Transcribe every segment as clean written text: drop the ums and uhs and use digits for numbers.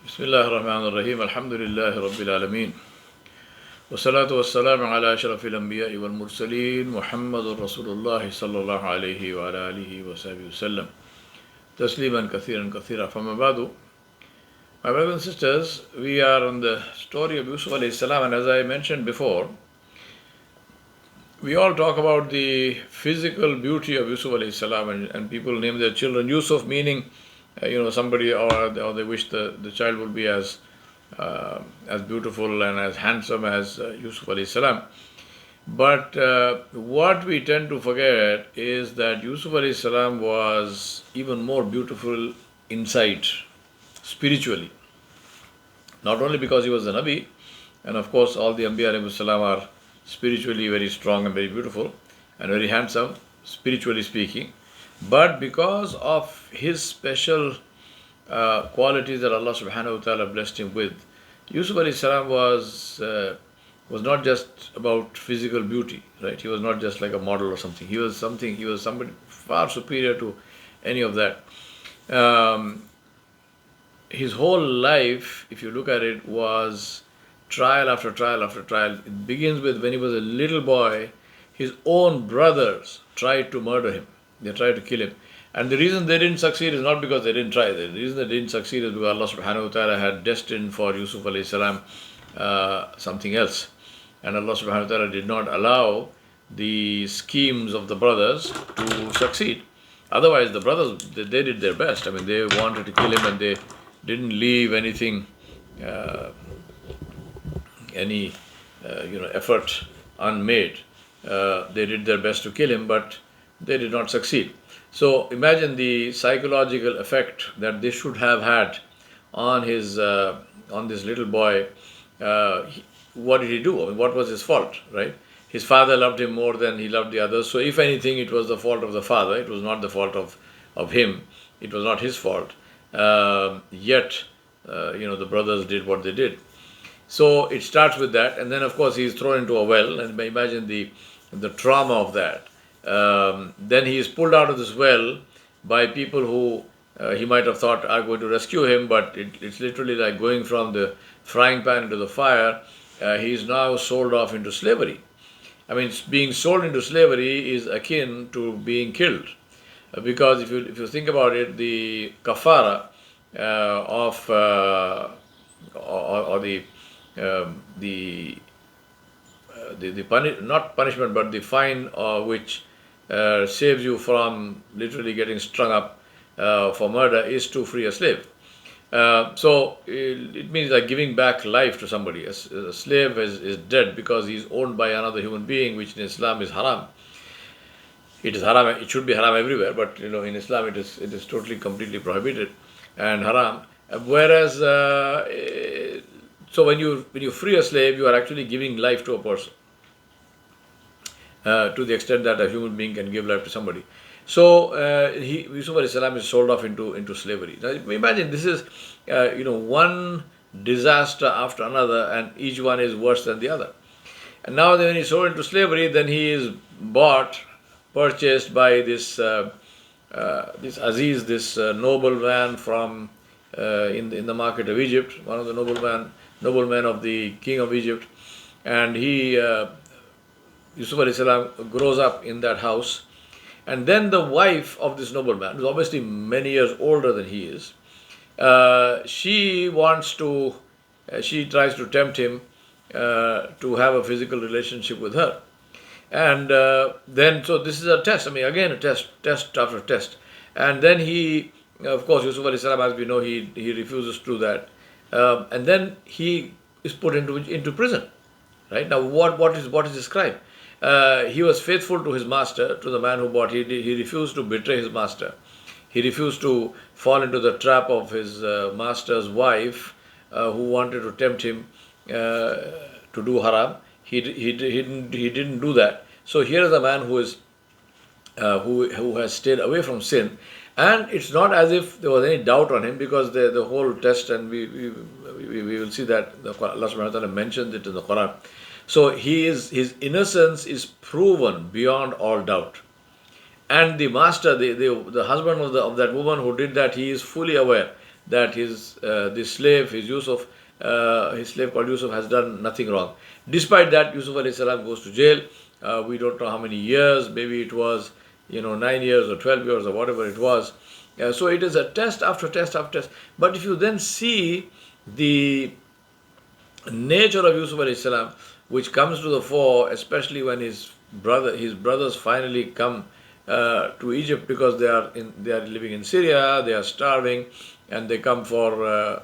Bismillah ar-Rahman ar-Rahim. Alhamdulillahi Rabbil Alameen. Wassalatu wassalamu ala ashrafil Anbiya wal Mursaleen. Muhammadur Rasulullah sallallahu alayhi wa ala alihi wa sahbihi wasallam. Tasliman kathiran kathira. Fama ba'du. My brothers and sisters, we are on the story of Yusuf alayhi salam, and as I mentioned before, we all talk about the physical beauty of Yusuf alayhi salam, and people name their children Yusuf, meaning somebody, or they wish the child would be as beautiful and as handsome as Yusuf alayhi salam. But what we tend to forget is that Yusuf alayhi salam was even more beautiful inside, spiritually. Not only because he was a Nabi, and of course all the Anbiya alayhi salam are spiritually very strong and very beautiful and very handsome, spiritually speaking, but because of his special qualities that Allah subhanahu wa ta'ala blessed him with. Yusuf alayhi salam was not just about physical beauty, right? He was not just like a model or something. He was somebody far superior to any of that. His whole life, if you look at it, was trial after trial after trial. It begins with when he was a little boy, his own brothers tried to murder him. They tried to kill him. And the reason they didn't succeed is not because they didn't try. The reason they didn't succeed is because Allah subhanahu wa ta'ala had destined for Yusuf alayhi salam something else. And Allah subhanahu wa ta'ala did not allow the schemes of the brothers to succeed. Otherwise, the brothers, they did their best. I mean, they wanted to kill him and they didn't leave anything, any effort unmade. They did their best to kill him, but they did not succeed. So imagine the psychological effect that this should have had on his on this little boy. What did he do? I mean, what was his fault, right? His father loved him more than he loved the others. So if anything, it was the fault of the father. It was not the fault of him. It was not his fault. Yet, the brothers did what they did. So it starts with that, and then of course he is thrown into a well, and imagine the trauma of that. Then he is pulled out of this well by people who he might have thought are going to rescue him, but it's literally like going from the frying pan into the fire. He is now sold off into slavery. I mean, being sold into slavery is akin to being killed, because if you think about it, the kafara of or not punishment, but the fine which saves you from literally getting strung up for murder is to free a slave. So it means like giving back life to somebody. A slave is dead because he is owned by another human being, which in Islam is haram. It is haram. It should be haram everywhere, but in Islam it is totally completely prohibited and haram. Whereas so when you free a slave, you are actually giving life to a person. To the extent that a human being can give life to somebody. So Yusuf alayhi salam is sold off into slavery. Now imagine this is one disaster after another, and each one is worse than the other. And now when he's sold into slavery, then he is purchased by this Aziz, this nobleman from in the market of Egypt, one of the noblemen of the king of Egypt, and he. Yusuf alayhi salam grows up in that house, and then the wife of this nobleman, who is obviously many years older than he is, she tries to tempt him to have a physical relationship with her, and then so this is a test. I mean, again a test after test, and then he, of course, Yusuf alayhi salam, as we know, he refuses to do that, and then he is put into prison. Right now, what is his crime? He was faithful to his master, to the man who bought. He refused to betray his master. He refused to fall into the trap of his master's wife, who wanted to tempt him to do haram. He didn't do that. So here is a man who is who has stayed away from sin, and it's not as if there was any doubt on him, because the whole test, and we will see that Allah subhanahu wa ta'ala mentions it in the Quran. So his innocence is proven beyond all doubt. And the master, the husband of that woman who did that, he is fully aware that this slave, his slave called Yusuf, has done nothing wrong. Despite that, Yusuf alayhi salam goes to jail. We don't know how many years. Maybe it was 9 years or 12 years or whatever it was. So it is a test after test after test. But if you then see the nature of Yusuf alayhi salam, which comes to the fore, especially when his brothers finally come to Egypt, because they are living in Syria, they are starving, and they come for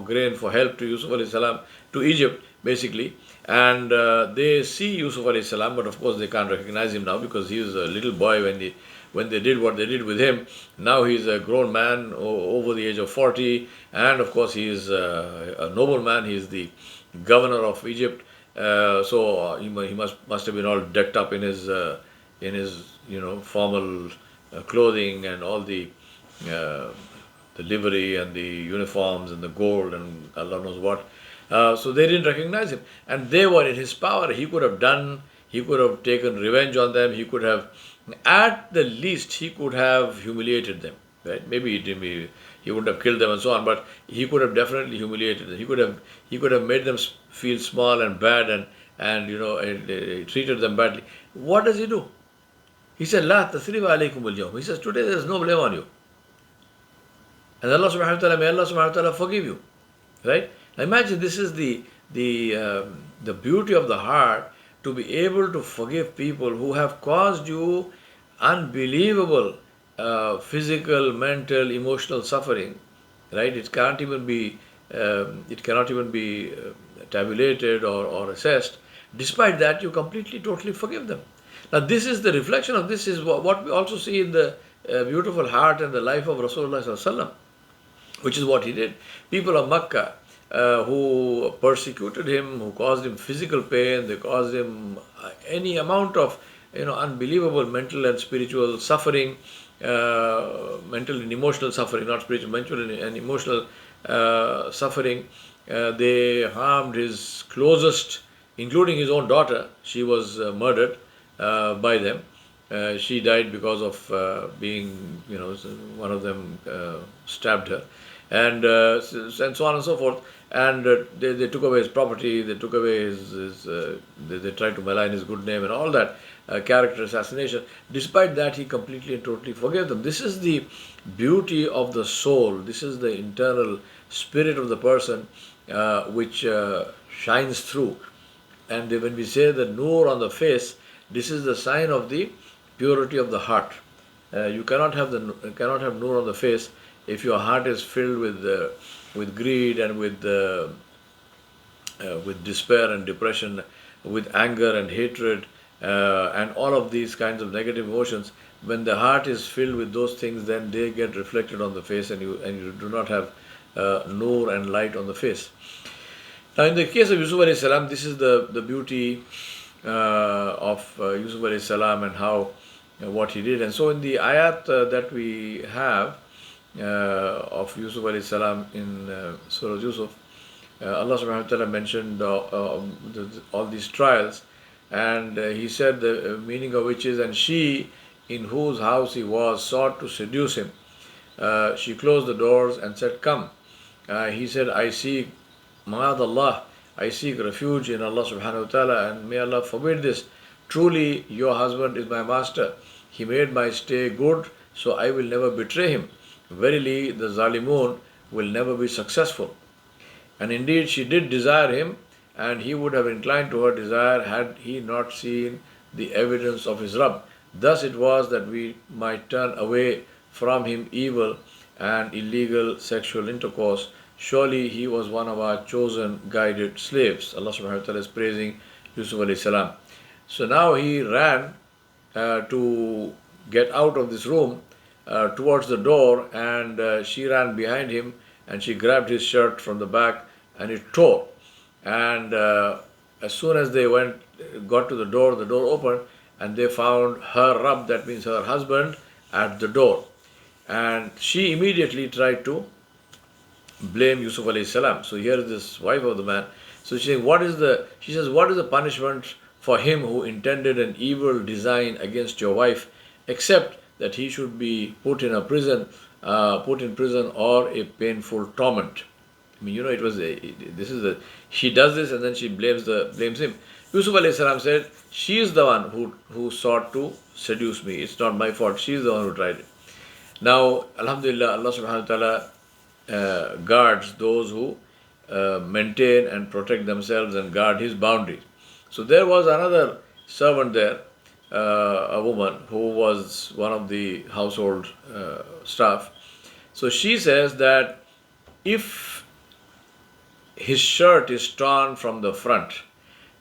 grain, for help to Yusuf alayhi salam, to Egypt basically, and they see Yusuf alayhi salam, but of course they can't recognize him now, because he was a little boy when they did what they did with him. Now he is a grown man over the age of 40, and of course he is a nobleman. He is the governor of Egypt. So he must have been all decked up in his formal clothing, and all the livery and the uniforms and the gold and Allah knows what. So they didn't recognize him, and they were in his power. He could have taken revenge on them. He could have, at the least, he could have humiliated them. Right? Maybe he wouldn't have killed them and so on, but he could have definitely humiliated them. He could have made them feel small and bad, and treated them badly. What does he do? He said, "La tasriba alaykum al-yawm." He says, today there is no blame on you. And Allah subhanahu wa ta'ala, may Allah subhanahu wa ta'ala forgive you. Right? Now imagine, this is the beauty of the heart, to be able to forgive people who have caused you unbelievable physical, mental, emotional suffering. Right? It cannot even be tabulated or assessed. Despite that, you completely, totally forgive them. Now, this is the reflection of this, is what we also see in the beautiful heart and the life of Rasulullah sallallahu alaihi wasallam, which is what he did. People of Makkah who persecuted him, who caused him physical pain, they caused him any amount of unbelievable mental and spiritual suffering, mental and emotional suffering, not spiritual, mental and emotional suffering. They harmed his closest, including his own daughter. She was murdered by them. She died because of being, one of them stabbed her, and so on and so forth. And they took away his property, they took away they tried to malign his good name and all that, character assassination. Despite that, he completely and totally forgave them. This is the beauty of the soul. This is the internal spirit of the person, which shines through. And when we say the noor on the face, this is the sign of the purity of the heart. You cannot have noor on the face if your heart is filled with greed and with despair and depression, with anger and hatred, and all of these kinds of negative emotions. When the heart is filled with those things, then they get reflected on the face, and you do not have noor and light on the face. Now, in the case of Yusuf alayhi salam, this is the beauty of Yusuf alayhi salam, and how what he did. And so in the ayat that we have of Yusuf alayhi salam in Surah Yusuf, Allah subhanahu wa ta'ala mentioned all these trials, and he said, the meaning of which is, and she in whose house he was sought to seduce him. She closed the doors and said, "Come." He said, "I seek Ma'ad Allah, I seek refuge in Allah subhanahu wa ta'ala, and may Allah forbid this. Truly your husband is my master. He made my stay good, so I will never betray him. Verily the Zalimun will never be successful." And indeed she did desire him, and he would have inclined to her desire had he not seen the evidence of his Rabb. Thus it was that we might turn away from him evil and illegal sexual intercourse. Surely he was one of our chosen, guided slaves. Allah subhanahu wa ta'ala is praising Yusuf alayhi salam. So now he ran to get out of this room towards the door, and she ran behind him, and she grabbed his shirt from the back, and it tore. And as soon as they got to the door opened, and they found her Rabb, that means her husband, at the door. And she immediately tried to blame Yusuf alayhi salam. So here is this wife of the man. So she says, what is the punishment for him who intended an evil design against your wife, except that he should be put in a prison put in prison or a painful torment. I mean, it was this is she does this and then she blames him. Yusuf alayhi salam said, she is the one who sought to seduce me. It's not my fault. She is the one who tried it. Now, Alhamdulillah, Allah subhanahu wa ta'ala guards those who maintain and protect themselves and guard His boundaries. So there was another servant there, a woman who was one of the household staff. So she says that if his shirt is torn from the front,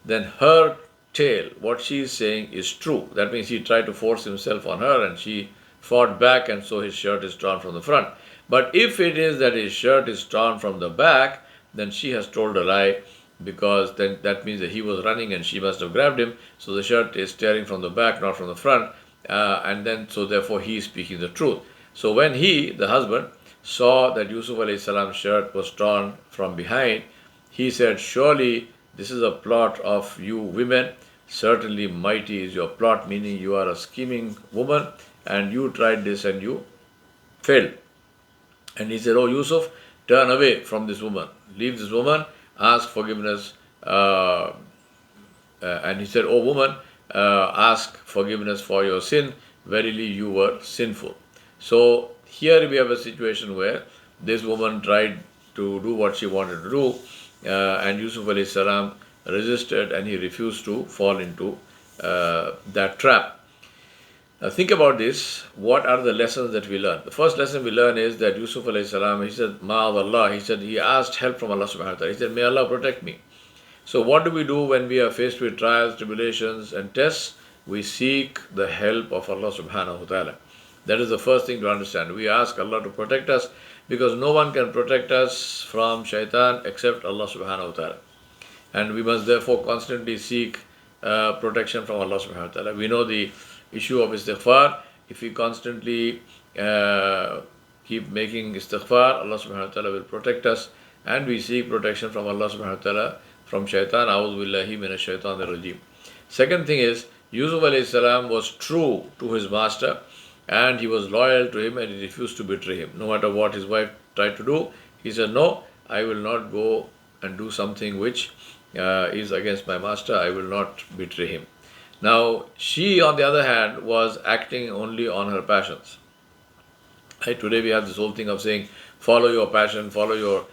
then her tale, what she is saying, is true. That means he tried to force himself on her and she fought back, and so his shirt is torn from the front. But if it is that his shirt is torn from the back, then she has told a lie, because then that means that he was running and she must have grabbed him. So the shirt is tearing from the back, not from the front, and then so therefore he is speaking the truth. So when he, the husband, saw that Yusuf alayhi salam's shirt was torn from behind, he said, surely this is a plot of you women. Certainly mighty is your plot, meaning you are a scheming woman and you tried this and you failed. And he said, oh Yusuf, turn away from this woman. Leave this woman, ask forgiveness. And he said, oh woman, ask forgiveness for your sin. Verily you were sinful. So here we have a situation where this woman tried to do what she wanted to do, and Yusuf alayhi salam resisted and he refused to fall into that trap. Now think about this. What are the lessons that we learn? The first lesson we learn is that Yusuf alayhi salam, he said, Ma'adallah, he said, he asked help from Allah subhanahu wa ta'ala. He said, may Allah protect me. So what do we do when we are faced with trials, tribulations and tests? We seek the help of Allah subhanahu wa ta'ala. That is the first thing to understand. We ask Allah to protect us, because no one can protect us from shaitan except Allah subhanahu wa ta'ala. And we must therefore constantly seek protection from Allah subhanahu wa ta'ala. We know the issue of istighfar. If we constantly keep making istighfar, Allah subhanahu wa ta'ala will protect us, and we seek protection from Allah subhanahu wa ta'ala from shaitan. A'udhu billahi minash shaitanir rajim. Second thing is, Yusuf alayhi salam was true to his master and he was loyal to him and he refused to betray him. No matter what his wife tried to do, he said, no, I will not go and do something which is against my master. I will not betray him. Now, she, on the other hand, was acting only on her passions. Right? Today we have this whole thing of saying, follow your passion, follow your,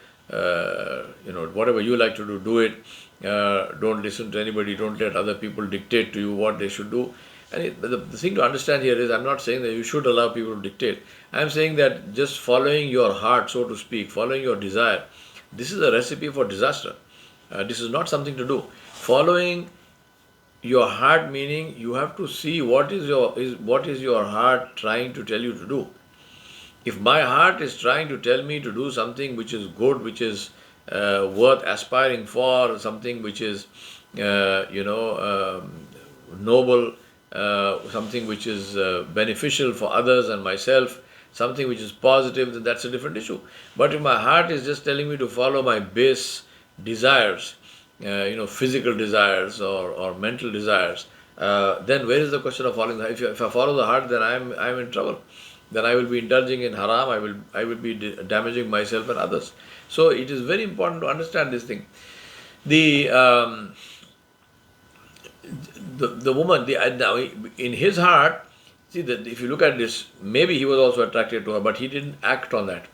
whatever you like to do, do it. Don't listen to anybody. Don't let other people dictate to you what they should do. And the thing to understand here is, I'm not saying that you should allow people to dictate. I'm saying that just following your heart, so to speak, following your desire, this is a recipe for disaster. This is not something to do. Following your heart, meaning you have to see what is your heart trying to tell you to do. If my heart is trying to tell me to do something which is good, which is worth aspiring for, something which is noble, something which is beneficial for others and myself, something which is positive, then that's a different issue. But if my heart is just telling me to follow my base desires, physical desires or mental desires, then where is the question of following the heart? If I follow the heart, then I'm in trouble. Then I will be indulging in haram. I will be damaging myself and others. So it is very important to understand this thing. The woman, now in his heart, see that if you look at this, maybe he was also attracted to her, but he didn't act on that,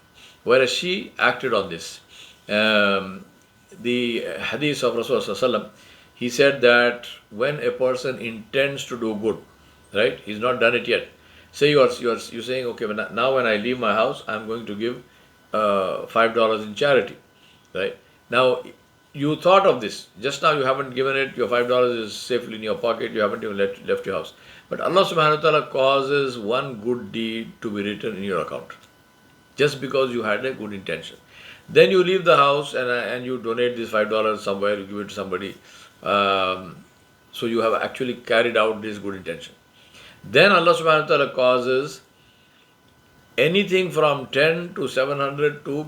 whereas she acted on this. The hadith of Rasulullah, he said that when a person intends to do good, right, he's not done it yet. Say you're saying, okay, now when I leave my house, I'm going to give $5 in charity, right? Now, you thought of this. Just now you haven't given it. Your $5 is safely in your pocket. You haven't even left your house. But Allah subhanahu wa ta'ala causes one good deed to be written in your account, just because you had a good intention. Then you leave the house and you donate this $5 somewhere, you give it to somebody. So you have actually carried out this good intention. Then Allah subhanahu wa ta'ala causes anything from 10 to 700 to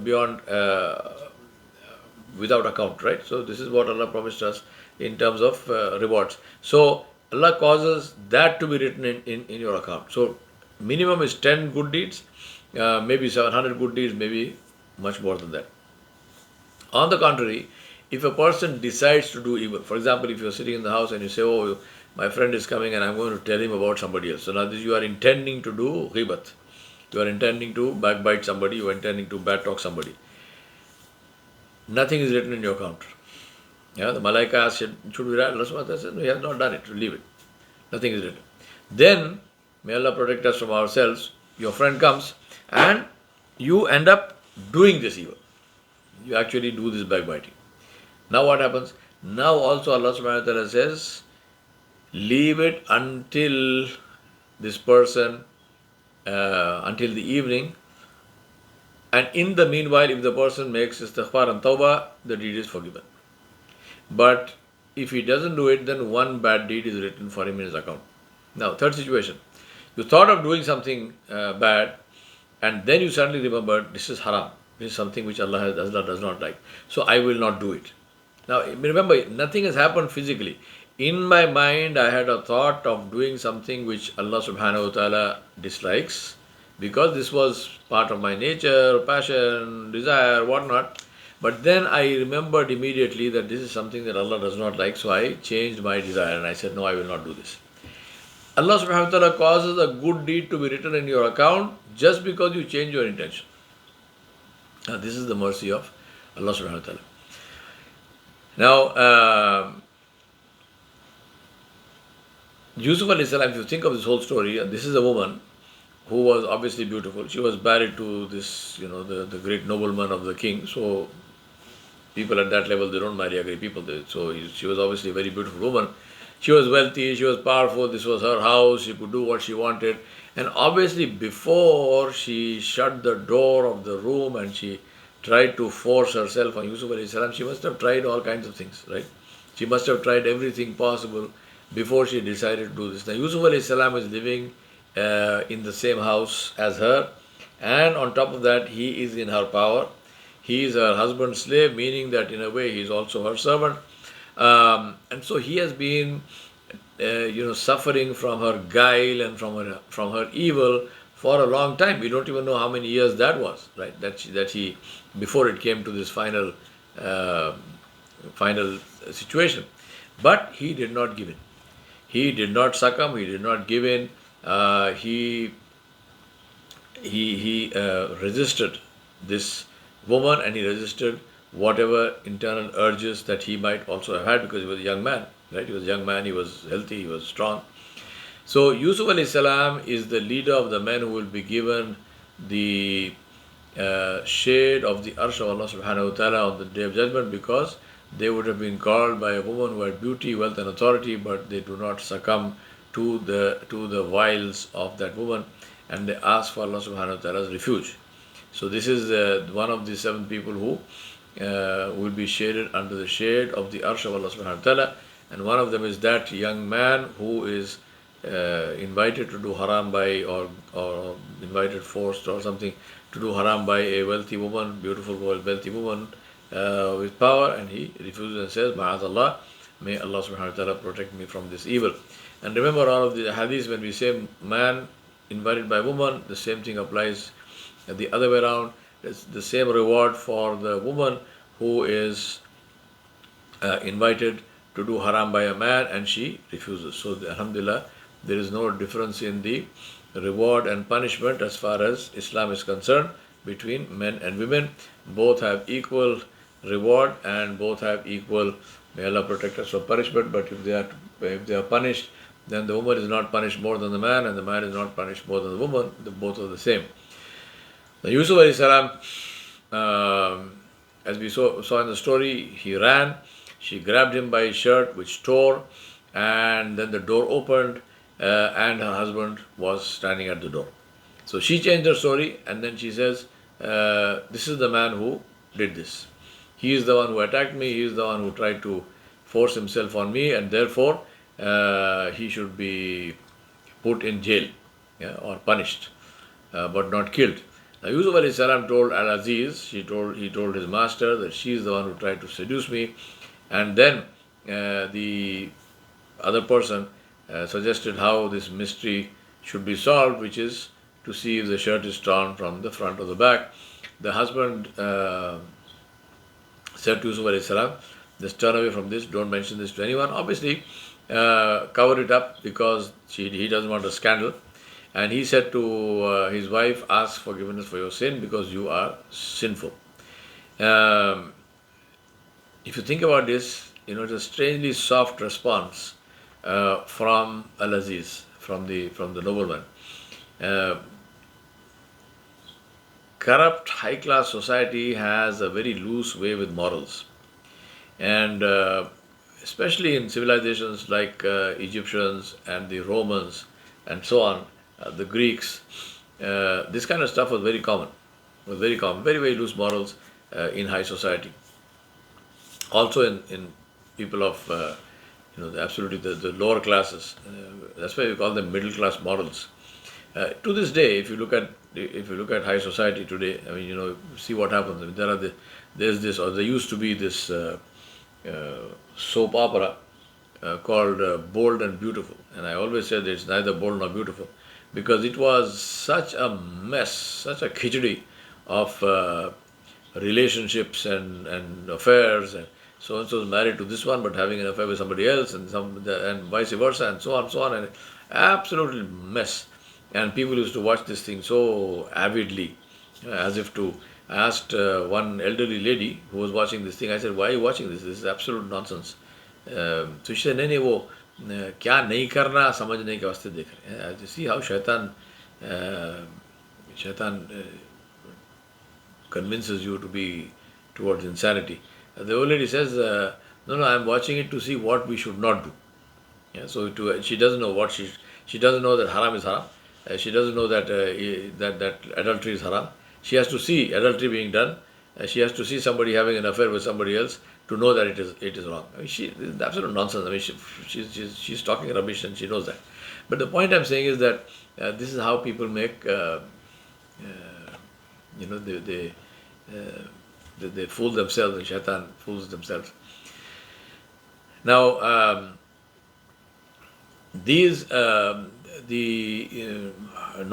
beyond without account, right? So this is what Allah promised us in terms of rewards. So Allah causes that to be written in your account. So Minimum is 10 good deeds, maybe 700 good deeds, maybe much more than that. On the contrary, if a person decides to do evil, for example, if you're sitting in the house and you say, "Oh, my friend is coming and I'm going to tell him about somebody else." So now this you are intending to do ghibat. You are intending to backbite somebody, you are intending to bad talk somebody. Nothing is written in your account. Yeah, the Malaika asked, should we write? Allah subhanahu wa ta'ala said, no, you have not done it, leave it. Nothing is written. Then, may Allah protect us from ourselves, your friend comes and you end up doing this evil. You actually do this backbiting. Now what happens? Now also Allah subhanahu wa ta'ala says, leave it until this person, until the evening. And in the meanwhile, if the person makes istighfar and tawbah, the deed is forgiven. But if he doesn't do it, then one bad deed is written for him in his account. Now, third situation. You thought of doing something bad, and then you suddenly remembered, this is haram. This is something which Allah does not like. So I will not do it. Now, remember, nothing has happened physically. In my mind, I had a thought of doing something which Allah subhanahu wa ta'ala dislikes, because this was part of my nature, passion, desire, whatnot. But then I remembered immediately that this is something that Allah does not like, so I changed my desire and I said, no, I will not do this. Allah subhanahu wa ta'ala causes a good deed to be written in your account just because you change your intention. Now, this is the mercy of Allah subhanahu wa ta'ala. Now, Yusuf alayhi salam, if you think of this whole story, this is a woman who was obviously beautiful. She was married to this, the great nobleman of the king. So people at that level, they don't marry ugly people. So she was obviously a very beautiful woman. She was wealthy, she was powerful, this was her house, she could do what she wanted. And obviously before she shut the door of the room and she tried to force herself on Yusuf alayhi salam, she must have tried all kinds of things, right? She must have tried everything possible before she decided to do this. Now Yusuf alayhi salam is living in the same house as her, and on top of that he is in her power. He is her husband's slave, meaning that in a way he is also her servant. And so he has been suffering from her guile and from her evil for a long time. We don't even know how many years that was, right? That he before it came to this final situation. But he did not give in. He did not succumb. He did not give in. He resisted this woman, and he resisted whatever internal urges that he might also have had, because he was a young man, right? He was a young man, he was healthy, he was strong. So Yusuf alayhi salam is the leader of the men who will be given the shade of the arsh of Allah subhanahu wa ta'ala on the day of judgment, because they would have been called by a woman who had beauty, wealth and authority, but they do not succumb to the wiles of that woman, and they ask for Allah subhanahu wa ta'ala's refuge. So this is one of the 7 people who will be shaded under the shade of the arsh of Allah subhanahu wa ta'ala, and one of them is that young man who is invited to do haram by, or invited, forced or something to do haram by a wealthy woman, beautiful wealthy woman with power, and he refuses and says, Ma'azallah, may Allah subhanahu wa ta'ala protect me from this evil. And remember, all of the hadiths, when we say man invited by woman, the same thing applies the other way around. It's the same reward for the woman who is invited to do haram by a man and she refuses. So alhamdulillah, there is no difference in the reward and punishment as far as Islam is concerned between men and women. Both have equal reward and both have equal, may Allah protect us from punishment. But if they are punished, then the woman is not punished more than the man, and the man is not punished more than the woman. Both are the same. Now Yusuf alayhi salam, as we saw in the story, he ran. She grabbed him by his shirt, which tore, and then the door opened, and her husband was standing at the door. So she changed her story, and then she says, this is the man who did this. He is the one who attacked me. He is the one who tried to force himself on me, and therefore he should be put in jail, or punished, but not killed. Now Yusuf alayhi salam told Al-Aziz, he told his master that she is the one who tried to seduce me. And then the other person suggested how this mystery should be solved, which is to see if the shirt is torn from the front or the back. The husband said to Yusuf alayhi salam, just turn away from this, don't mention this to anyone. Obviously, cover it up because he doesn't want a scandal. And he said to his wife, ask forgiveness for your sin because you are sinful. Um, if you think about this, it's a strangely soft response from Al-Aziz, from the nobleman. Uh, Corrupt high-class society has a very loose way with morals, and especially in civilizations like Egyptians and the Romans and so on, the Greeks, this kind of stuff was very common. Was very common, very very loose morals in high society. Also in people of absolutely the lower classes. That's why we call them middle class morals. To this day, if you look at high society today, I mean, see what happens. I mean, there's this, or there used to be this soap opera called Bold and Beautiful, and I always said it's neither bold nor beautiful because it was such a mess, such a khichdi of relationships and affairs, and so and so is married to this one but having an affair with somebody else, and vice versa, and so on, and absolutely mess. And people used to watch this thing so avidly, as if to. I asked one elderly lady who was watching this thing. I said, "Why are you watching this? This is absolute nonsense." So she said, "नहीं वो क्या नहीं करना समझने के वास्ते देख रहे हैं." You see how shaitan convinces you to be towards insanity. The old lady says, "No, no, I'm watching it to see what we should not do." Yeah, so she doesn't know what she doesn't know that haram is haram. She doesn't know that adultery is haram. She has to see adultery being done. She has to see somebody having an affair with somebody else to know that it is wrong. I mean, this is absolute nonsense. I mean, she's talking rubbish and she knows that. But the point I'm saying is that this is how people make, they fool themselves, and shaitan fools themselves. Now,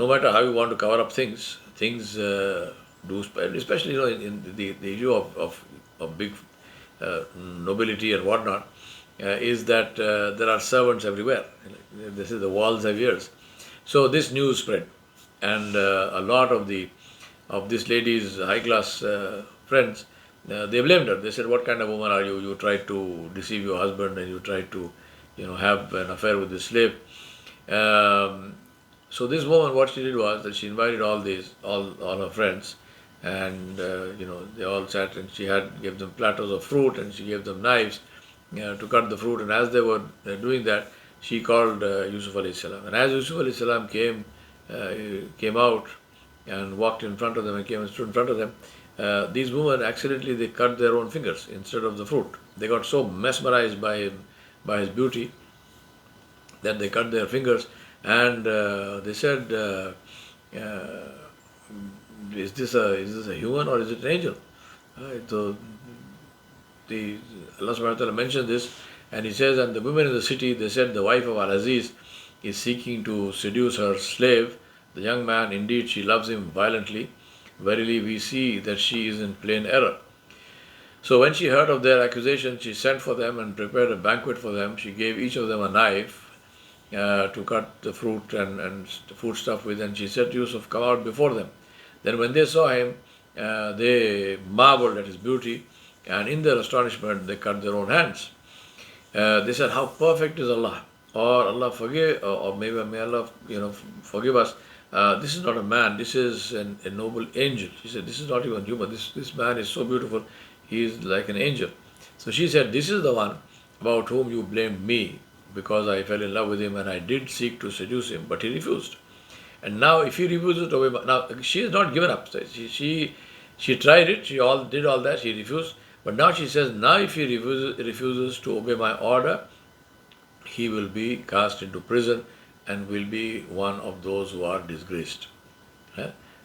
no matter how you want to cover up things do, especially in the issue of big nobility and whatnot, is that there are servants everywhere. This is the walls have ears. So this news spread, and a lot of this lady's high class friends, they blamed her. They said, "What kind of woman are you? You tried to deceive your husband and you tried to have an affair with this slave." So this woman, what she did was that she invited all her friends, and they all sat, and she gave them platters of fruit, and she gave them knives to cut the fruit. And as they were doing that, she called Yusuf alayhi salam. And as Yusuf alayhi salam came out and walked in front of them and came and stood in front of them, these women accidentally they cut their own fingers instead of the fruit. They got so mesmerized by his beauty that they cut their fingers, and they said, "Is this a human or is it an angel?" So Allah subhanahu wa ta'ala mentioned this, and he says, "And the women in the city, they said, the wife of Al-Aziz is seeking to seduce her slave, the young man. Indeed, she loves him violently. Verily, we see that she is in plain error." So when she heard of their accusation, she sent for them and prepared a banquet for them. She gave each of them a knife to cut the fruit and food stuff with, and she said to Yusuf, "Come out before them." Then when they saw him, they marveled at his beauty, and in their astonishment, they cut their own hands. They said, "How perfect is Allah!" Or Allah forgive, or maybe may Allah, forgive us. This is not a man. This is a noble angel. She said, "This is not even human. This man is so beautiful. He is like an angel." So she said, "This is the one about whom you blamed me, because I fell in love with him and I did seek to seduce him, but he refused. And now, if he refuses to obey, now she has not given up. She tried it. She did all that. She refused. But now she says, now if he refuses to obey my order, he will be cast into prison and will be one of those who are disgraced."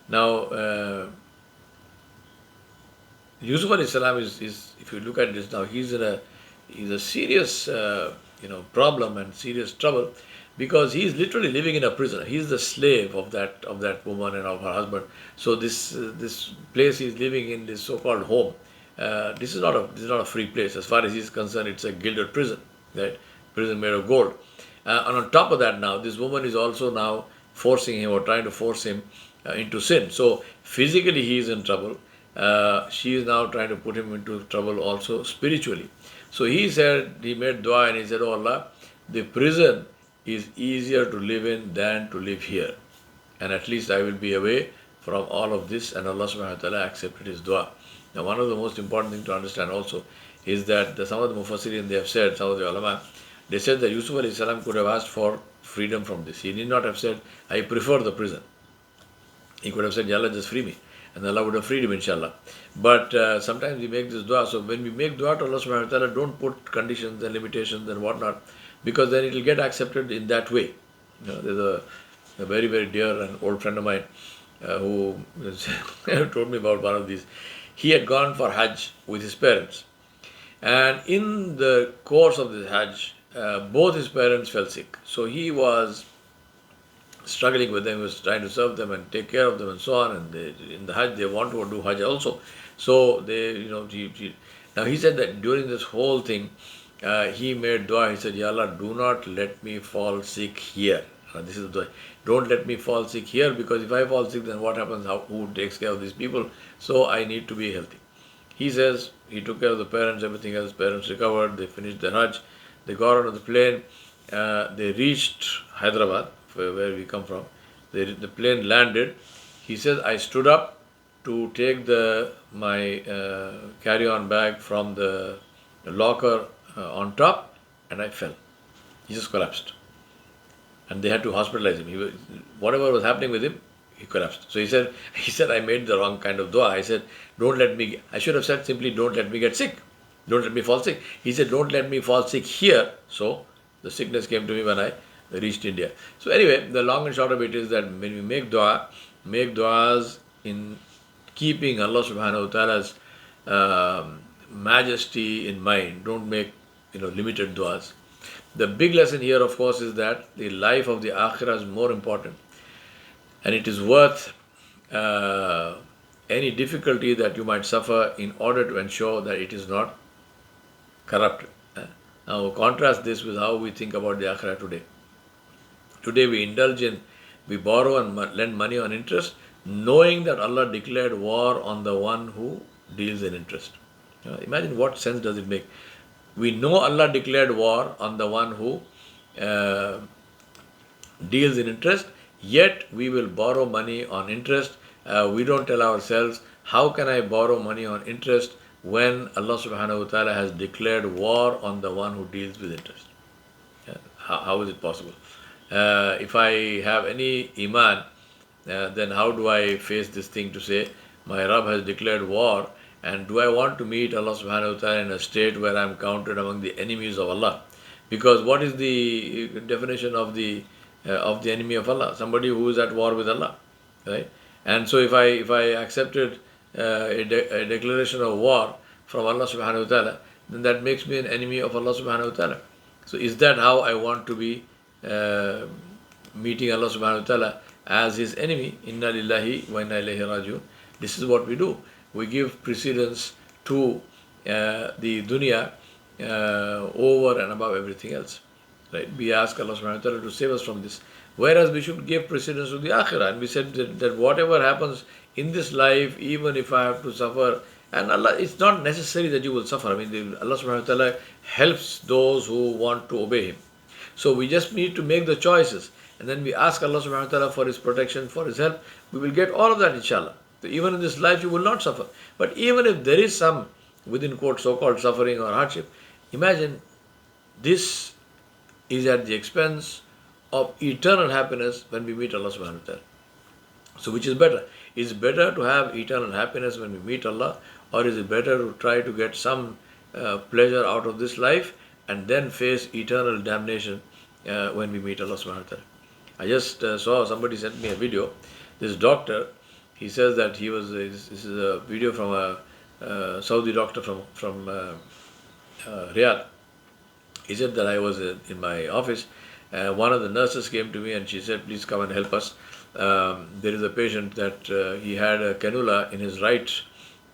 Now, Yusuf alayhi salam is, if you look at this now, he's a serious problem and serious trouble, because he is literally living in a prison. He is the slave of that woman and of her husband. So this place he is living in, this so-called home, this is not a free place as far as he is concerned. It's a gilded prison, right? Prison made of gold. And on top of that, now this woman is also now forcing him or trying to force him into sin. So physically he is in trouble. She is now trying to put him into trouble also spiritually. So he said, he made dua and he said, "Oh Allah, the prison is easier to live in than to live here. And at least I will be away from all of this." And Allah subhanahu wa ta'ala accepted his dua. Now, one of the most important things to understand also is that some of the Mufassirin, they have said, some of the ulama, they said that Yusuf alayhi salam could have asked for freedom from this. He need not have said, "I prefer the prison." He could have said, "Ya Allah, just free me." And Allah would have freed him, inshallah. But sometimes we make this dua. So when we make dua to Allah subhanahu wa ta'ala, don't put conditions and limitations and whatnot, because then it will get accepted in that way. There's a very, very dear and old friend of mine who told me about one of these. He had gone for Hajj with his parents. And in the course of this Hajj, both his parents fell sick. So he was struggling with them, he was trying to serve them and take care of them and so on. And in the Hajj, they want to do Hajj also. So now he said that during this whole thing, he made dua. He said, "Ya Allah, do not let me fall sick here." This is the dua. Don't let me fall sick here, because if I fall sick, then what happens? Who takes care of these people? So I need to be healthy. He says he took care of the parents, everything else. Parents recovered, they finished their Hajj, they got on the plane, they reached Hyderabad, where we come from. The plane landed. He says, "I stood up to take my carry-on bag from the locker on top, and I fell." He just collapsed. And they had to hospitalize him. Whatever was happening with him, he collapsed. So he said, "I made the wrong kind of dua." I said, I should have said simply, "Don't let me get sick. Don't let me fall sick." He said, "Don't let me fall sick here." So the sickness came to me when I reached India. So anyway, the long and short of it is that when we make dua, make duas in keeping Allah subhanahu wa ta'ala's majesty in mind. Don't make limited duas. The big lesson here, of course, is that the life of the akhirah is more important, and it is worth any difficulty that you might suffer in order to ensure that it is not corrupted. Now contrast this with how we think about the akhirah today. Today we borrow and lend money on interest, knowing that Allah declared war on the one who deals in interest. Imagine what sense does it make? We know Allah declared war on the one who deals in interest, yet we will borrow money on interest. We don't tell ourselves, how can I borrow money on interest when Allah subhanahu wa ta'ala has declared war on the one who deals with interest? How is it possible? If I have any iman, then how do I face this thing to say, my Rabb has declared war, and do I want to meet Allah subhanahu wa ta'ala in a state where I am counted among the enemies of Allah? Because what is the definition of the enemy of Allah? Somebody who is at war with Allah, right? And so if I accepted a declaration of war from Allah subhanahu wa ta'ala, then that makes me an enemy of Allah subhanahu wa ta'ala. So is that how I want to be meeting Allah subhanahu wa ta'ala, as his enemy? Inna lillahi wa inna ilayhi rajiun. This is what we do. We give precedence to the dunya over and above everything else. Right? We ask Allah subhanahu wa ta'ala to save us from this. Whereas we should give precedence to the akhirah. And we said that whatever happens in this life, even if I have to suffer, and Allah, it's not necessary that you will suffer. I mean, Allah subhanahu wa ta'ala helps those who want to obey him. So we just need to make the choices. And then we ask Allah subhanahu wa ta'ala for his protection, for his help. We will get all of that, inshallah. So even in this life, you will not suffer. But even if there is some, within quote, so-called suffering or hardship, imagine this is at the expense of eternal happiness when we meet Allah subhanahu wa ta'ala. So which is better? Is it better to have eternal happiness when we meet Allah, or is it better to try to get some pleasure out of this life and then face eternal damnation when we meet Allah subhanahu wa ta'ala? I just saw, somebody sent me a video. This doctor, he says that this is a video from a Saudi doctor from Riyadh. He said that I was in my office One of the nurses came to me and she said, please come and help us. There is a patient that he had a cannula in his right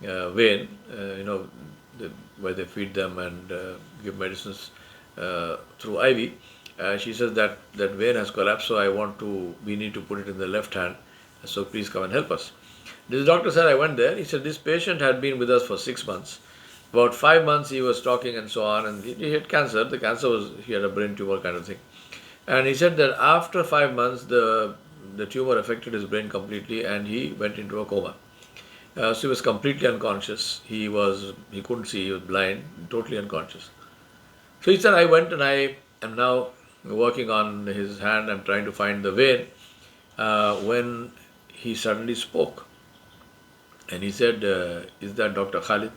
vein, where they feed them and give medicines through IV. She says that vein has collapsed, so we need to put it in the left hand. So please come and help us. This doctor said, I went there. He said, this patient had been with us for 6 months. About 5 months he was talking and so on, and he had cancer. The cancer was, he had a brain tumor kind of thing. And he said that after 5 months, the tumor affected his brain completely and he went into a coma. So he was completely unconscious. He couldn't see, he was blind, totally unconscious. So he said, I went and I am now working on his hand. I'm trying to find the vein. When he suddenly spoke. And he said, is that Dr. Khalid?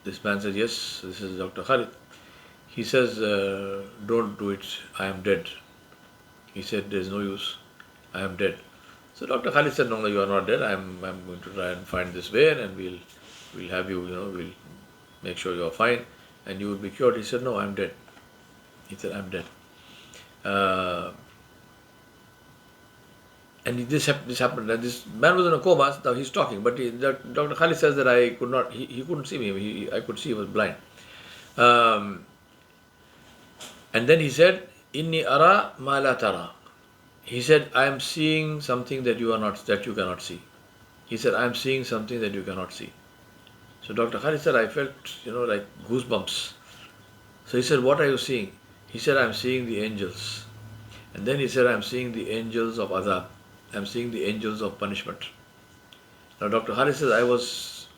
This man said, yes, this is Dr. Khalid. He says, don't do it, I am dead. He said, there is no use, I am dead. So Dr. Khalid said, no, you are not dead. I'm going to try and find this vein and we'll have you, we'll make sure you are fine and you will be cured. He said, no, I'm dead. He said, I'm dead. And this happened. This man was in a coma. Now he's talking, but Dr. Khalid says that I could not. He couldn't see me. I could see he was blind. And then he said, "Inni ara ma la tara." He said, "I am seeing something that you cannot see." He said, "I am seeing something that you cannot see." So Dr. Khalid said, "I felt like goosebumps." So he said, "What are you seeing?" He said, "I am seeing the angels." And then he said, "I am seeing the angels of azab. I'm seeing the angels of punishment." Now Dr. Khalid says,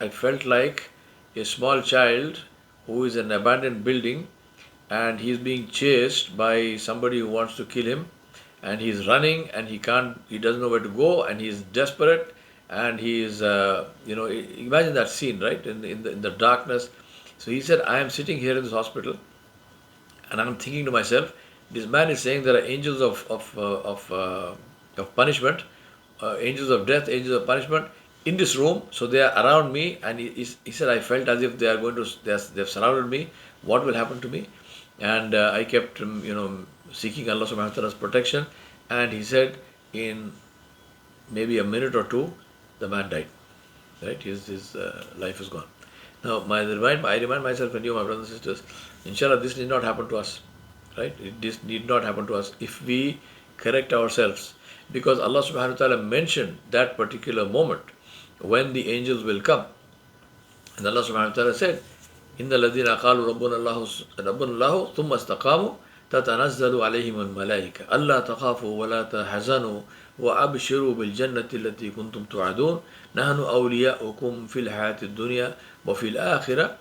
I felt like a small child who is in an abandoned building and he's being chased by somebody who wants to kill him, and he's running and he doesn't know where to go and he's desperate and he is, imagine that scene, right, in the darkness. So he said, I am sitting here in this hospital and I'm thinking to myself, this man is saying there are angels of punishment, angels of death, angels of punishment in this room. So they are around me, and he said, I felt as if they have surrounded me. What will happen to me? And I kept, seeking Allah subhanahu wa ta'ala's protection. And he said, in maybe a minute or two, the man died. Right? His life is gone. Now, I remind myself and you, my brothers and sisters, inshallah, this need not happen to us. Right? This need not happen to us if we correct ourselves. Because Allah subhanahu wa ta'ala mentioned that particular moment when the angels will come. And Allah subhanahu wa ta'ala said, إِنَّ الَّذِينَ قَالُوا رَبُّنَا اللَّهُ ثُمَّ اسْتَقَامُوا تَتَنَزَّلُ عَلَيْهِمُ الْمَلَائِكَةُ أَلَّا تَخَافُوا وَلَا تَحْزَنُوا وَأَبْشِرُوا بِالْجَنَّةِ الَّتِي كُنْتُمْ تُوعَدُونَ نَحْنُ أَوْلِيَاؤُكُمْ فِي الْحَيَاةِ الدُّنْيَا وَفِي الْآخِرَةِ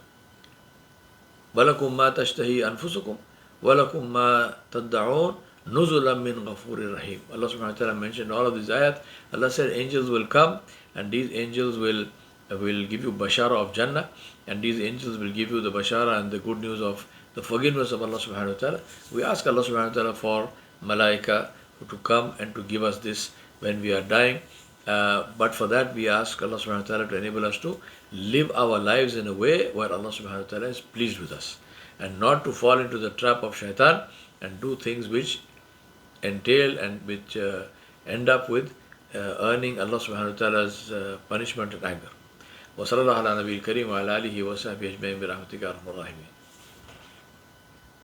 وَلَكُمْ مَا تَشْتَهِي أَنفُسُكُمْ وَلَكُمْ مَا تَدَّعُونَ نُزُلًا مِّن غَفُورٍ رَحِيمٍ. Allah subhanahu wa ta'ala mentioned all of these ayat. Allah said angels will come and these angels will give you bashara of Jannah, and these angels will give you the bashara and the good news of the forgiveness of Allah subhanahu wa ta'ala. We ask Allah subhanahu wa ta'ala for malaika to come and to give us this when we are dying. But for that we ask Allah subhanahu wa ta'ala to enable us to live our lives in a way where Allah subhanahu wa ta'ala is pleased with us, and not to fall into the trap of shaitan and do things which entail and which end up with earning Allah subhanahu wa ta'ala's punishment and anger. وصلى الله على نبي الكريم وعلى آله وصحبه أجمعين برحمتك يا أرحم الراحمين.